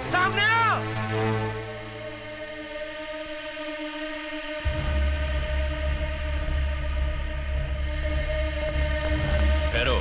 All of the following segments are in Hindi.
सामने आओ। ठहरो।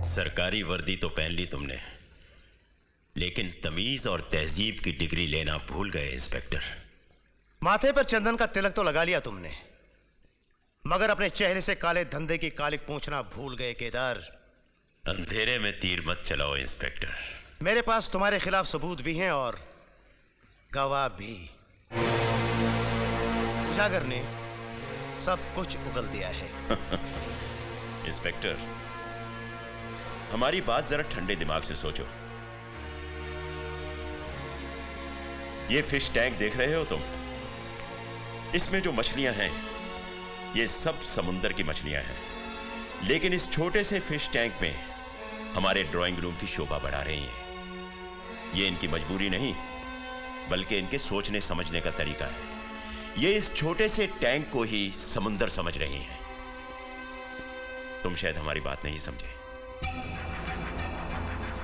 सरकारी वर्दी तो पहन ली तुमने, लेकिन तमीज और तहजीब की डिग्री लेना भूल गए इंस्पेक्टर। माथे पर चंदन का तिलक तो लगा लिया तुमने, मगर अपने चेहरे से काले धंधे की कालिक पूछना भूल गए केदार। अंधेरे में तीर मत चलाओ इंस्पेक्टर। मेरे पास तुम्हारे खिलाफ सबूत भी हैं और गवाह भी। उजागर ने सब कुछ उगल दिया है। इंस्पेक्टर, हमारी बात जरा ठंडे दिमाग से सोचो। ये फिश टैंक देख रहे हो तुम? इसमें जो मछलियां हैं ये सब समुंदर की मछलियां हैं, लेकिन इस छोटे से फिश टैंक में हमारे ड्राइंग रूम की शोभा बढ़ा रही हैं। ये इनकी मजबूरी नहीं, बल्कि इनके सोचने समझने का तरीका है। ये इस छोटे से टैंक को ही समुंदर समझ रही हैं। तुम शायद हमारी बात नहीं समझे।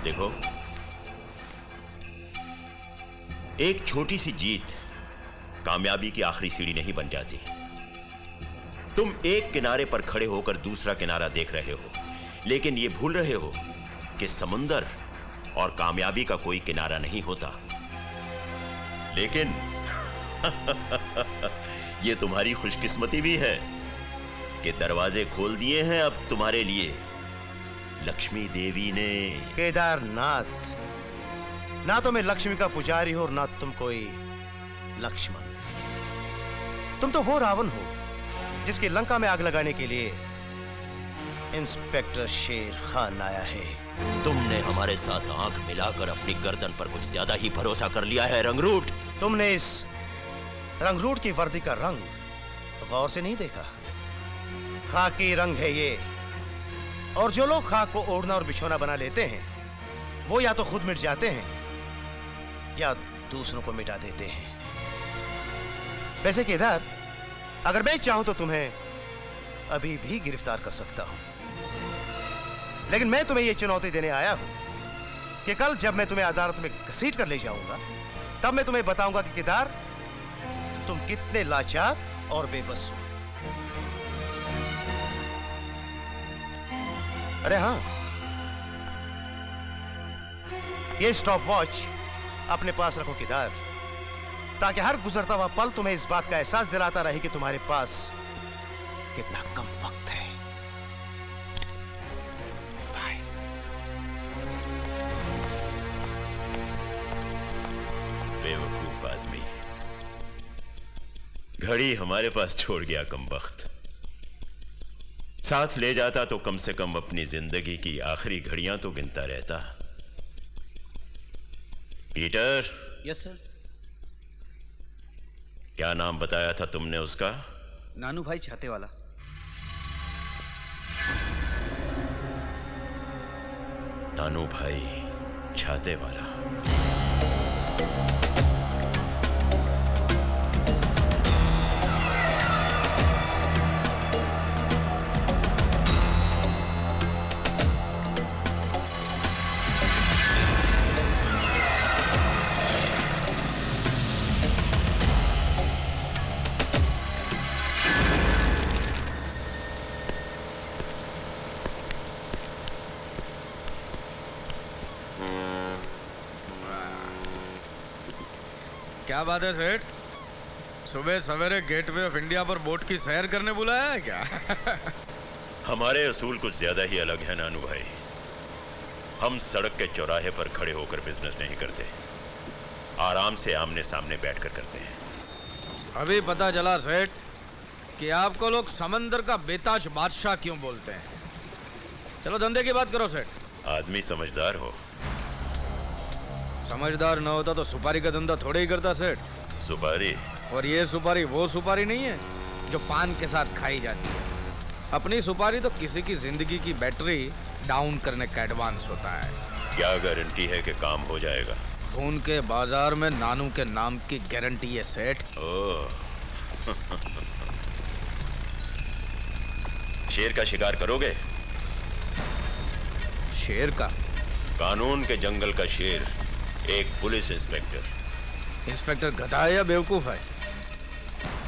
देखो, एक छोटी सी जीत कामयाबी की आखिरी सीढ़ी नहीं बन जाती। तुम एक किनारे पर खड़े होकर दूसरा किनारा देख रहे हो, लेकिन यह भूल रहे हो कि समुंदर और कामयाबी का कोई किनारा नहीं होता। लेकिन यह तुम्हारी खुशकिस्मती भी है कि दरवाजे खोल दिए हैं अब तुम्हारे लिए लक्ष्मी देवी ने। केदारनाथ, ना तो मैं लक्ष्मी का पुजारी हूं और ना तुम कोई लक्ष्मण। तुम तो वो रावण हो जिसकी लंका में आग लगाने के लिए इंस्पेक्टर शेर खान आया है। तुमने हमारे साथ आंख मिलाकर अपनी गर्दन पर कुछ ज्यादा ही भरोसा कर लिया है रंगरूट। तुमने इस रंगरूट की वर्दी का रंग गौर से नहीं देखा। खाकी रंग है ये, और जो लोग खाक को ओढ़ना और बिछोना बना लेते हैं वो या तो खुद मिट जाते हैं या दूसरों को मिटा देते हैं। वैसे केदार, अगर मैं चाहूं तो तुम्हें अभी भी गिरफ्तार कर सकता हूं, लेकिन मैं तुम्हें यह चुनौती देने आया हूं कि कल जब मैं तुम्हें अदालत में घसीट कर ले जाऊंगा, तब मैं तुम्हें बताऊंगा कि केदार, तुम कितने लाचार और बेबस हो। अरे हाँ, ये स्टॉप वॉच अपने पास रखो केदार, ताकि हर गुजरता हुआ पल तुम्हें इस बात का एहसास दिलाता रहे कि तुम्हारे पास कितना कम वक्त है। बाय। बेवकूफ आदमी, घड़ी हमारे पास छोड़ गया कमबख्त। साथ ले जाता तो कम से कम अपनी जिंदगी की आखिरी घड़ियां तो गिनता रहता। पीटर। Yes sir. क्या नाम बताया था तुमने उसका? नानू भाई छाते वाला। नानू भाई छाते वाला। क्या बात है सेठ, सुबह सवेरे गेटवे ऑफ इंडिया पर बोट की सैर करने बुलाया है क्या? हमारे असूल कुछ ज्यादा ही अलग है नानू भाई। हम सड़क के चौराहे पर खड़े होकर बिजनेस नहीं करते, आराम से आमने सामने बैठकर करते हैं। अभी पता चला सेठ कि आपको लोग समंदर का बेताज बादशाह क्यों बोलते हैं। चलो धंधे की बात करो सेठ। आदमी समझदार हो समझदार ना होता तो सुपारी का धंधा थोड़े ही करता सेठ। सुपारी? और ये सुपारी वो सुपारी नहीं है जो पान के साथ खाई जाती है। अपनी सुपारी तो किसी की जिंदगी की बैटरी डाउन करने का एडवांस होता है। क्या गारंटी है कि काम हो जाएगा? खून के बाजार में नानू के नाम की गारंटी है सेठ। ओह। शेर का शिकार करोगे? शेर का? कानून के जंगल का शेर, एक पुलिस इंस्पेक्टर। इंस्पेक्टर गधा है या बेवकूफ है?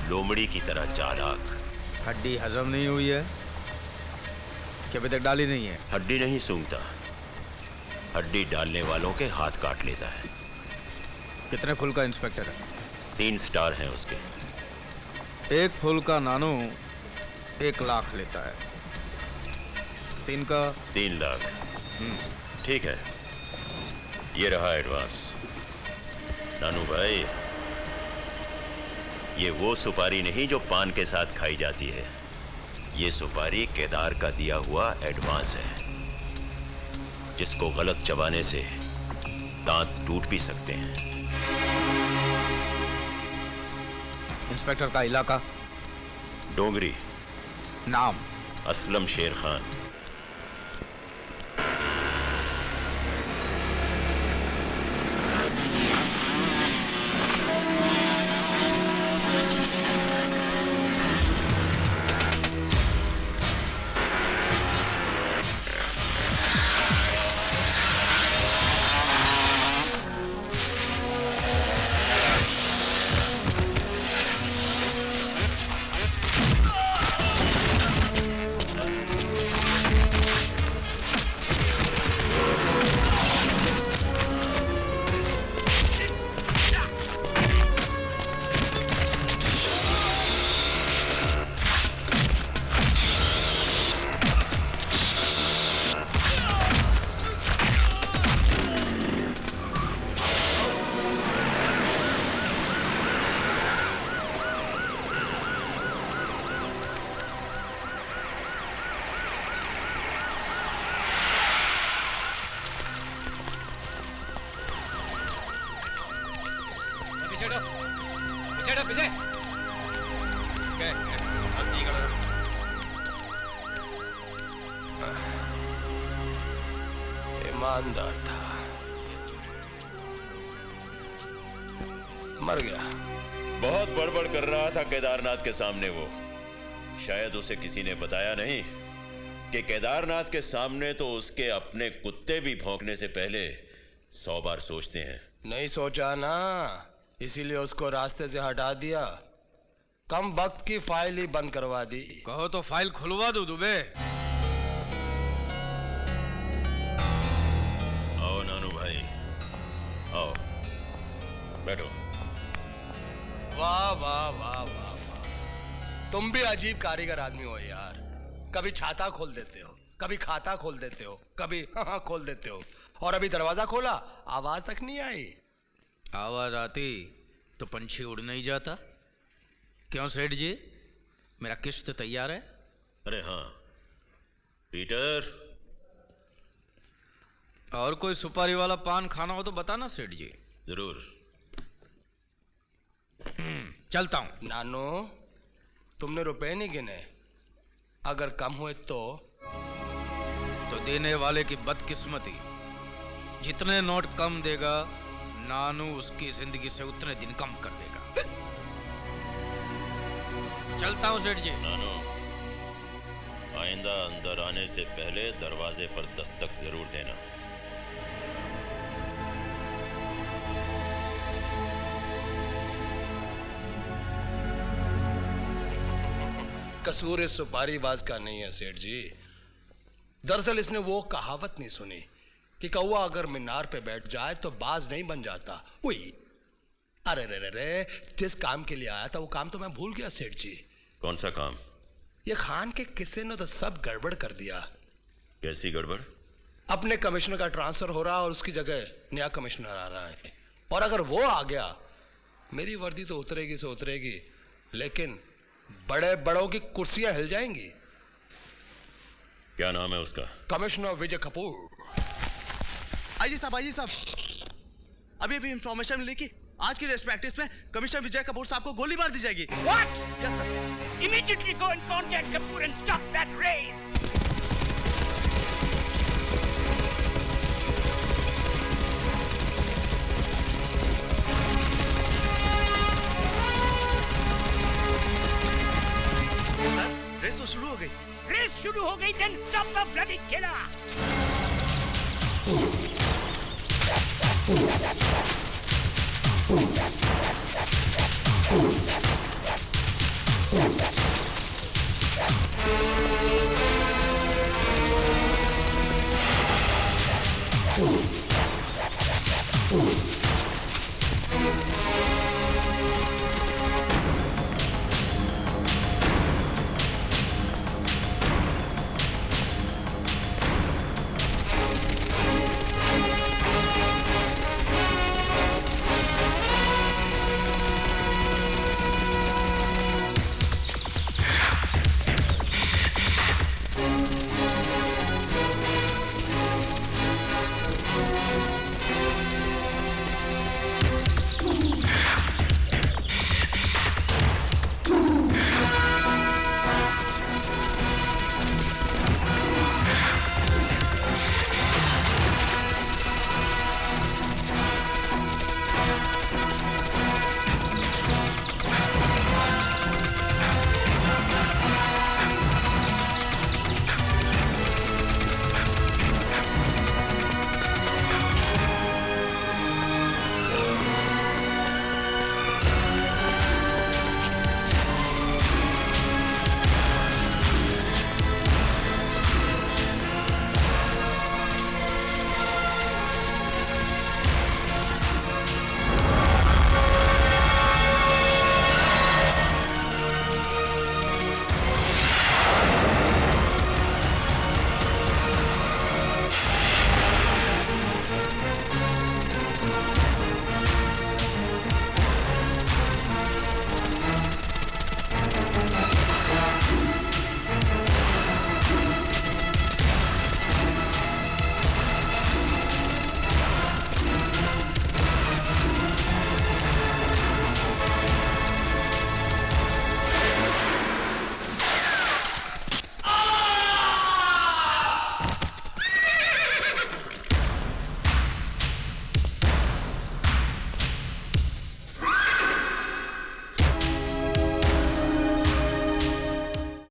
लोमड़ी की तरह चालाक। हड्डी हजम नहीं हुई है कि अभी तक डाली नहीं है? हड्डी नहीं सूंघता, हड्डी डालने वालों के हाथ काट लेता है। कितने फुल का इंस्पेक्टर है? 3 स्टार हैं उसके। एक फुल का नानू 1 लाख लेता है, 3 का 3 लाख। ठीक है, ये रहा एडवांस। नानू भाई, ये वो सुपारी नहीं जो पान के साथ खाई जाती है। ये सुपारी केदार का दिया हुआ एडवांस है, जिसको गलत चबाने से दांत टूट भी सकते हैं। इंस्पेक्टर का इलाका? डोंगरी। नाम? असलम शेर खान। ईमानदार था, मर गया। बहुत बड़बड़ कर रहा था केदारनाथ के सामने वो। शायद उसे किसी ने बताया नहीं कि केदारनाथ के सामने तो उसके अपने कुत्ते भी भौंकने से पहले 100 बार सोचते हैं। नहीं सोचा ना, इसीलिए उसको रास्ते से हटा दिया। कम वक्त की फाइल ही बंद करवा दी। कहो तो फाइल खुलवा दो दुबे। आओ नानू भाई, आओ, बैठो। वाह वाह वाह वाह वाह, तुम भी अजीब कारीगर आदमी हो यार। कभी छाता खोल देते हो, कभी खाता खोल देते हो, कभी हाँ खोल देते हो, और अभी दरवाजा खोला, आवाज तक नहीं आई। आवाज आती तो पंछी उड़ नहीं जाता। क्यों सेठ जी, मेरा किश्त तैयार है? अरे हाँ पीटर, और कोई सुपारी वाला पान खाना हो तो बताना सेठ जी। जरूर। चलता हूं। नानू, तुमने रुपए नहीं गिने? अगर कम हुए तो देने वाले की बदकिस्मती। जितने नोट कम देगा, नानू उसकी जिंदगी से उतने दिन कम कर देगा। चलता हूं सेठ जी। नानू, आइंदा अंदर आने से पहले दरवाजे पर दस्तक जरूर देना। कसूर इस सुपारीबाज का नहीं है सेठ जी। दरअसल इसने वो कहावत नहीं सुनी कि कौवा अगर मीनार पे बैठ जाए तो बाज नहीं बन जाता। वही, अरे रे रे रे, जिस काम के लिए आया था वो काम तो मैं भूल गया सेठ जी। कौन सा काम? ये खान के किस्से ने तो सब गड़बड़ कर दिया। कैसी गड़बड़? अपने कमिश्नर का ट्रांसफर हो रहा और उसकी जगह नया कमिश्नर आ रहा है, और अगर वो आ गया मेरी वर्दी तो उतरेगी से उतरेगी, लेकिन बड़े बड़ों की कुर्सियां हिल जाएंगी। क्या नाम है उसका? कमिश्नर विजय कपूर। आइए साहब, आइए साहब। अभी अभी इंफॉर्मेशन मिली कि आज की रेस प्रैक्टिस में कमिश्नर विजय कपूर साहब को गोली मार दी जाएगी। What? Yes sir. Immediately go and contact Kapoor and stop that race. Sir race तो शुरू हो गई। Race शुरू हो गई, then stop the bloody killer.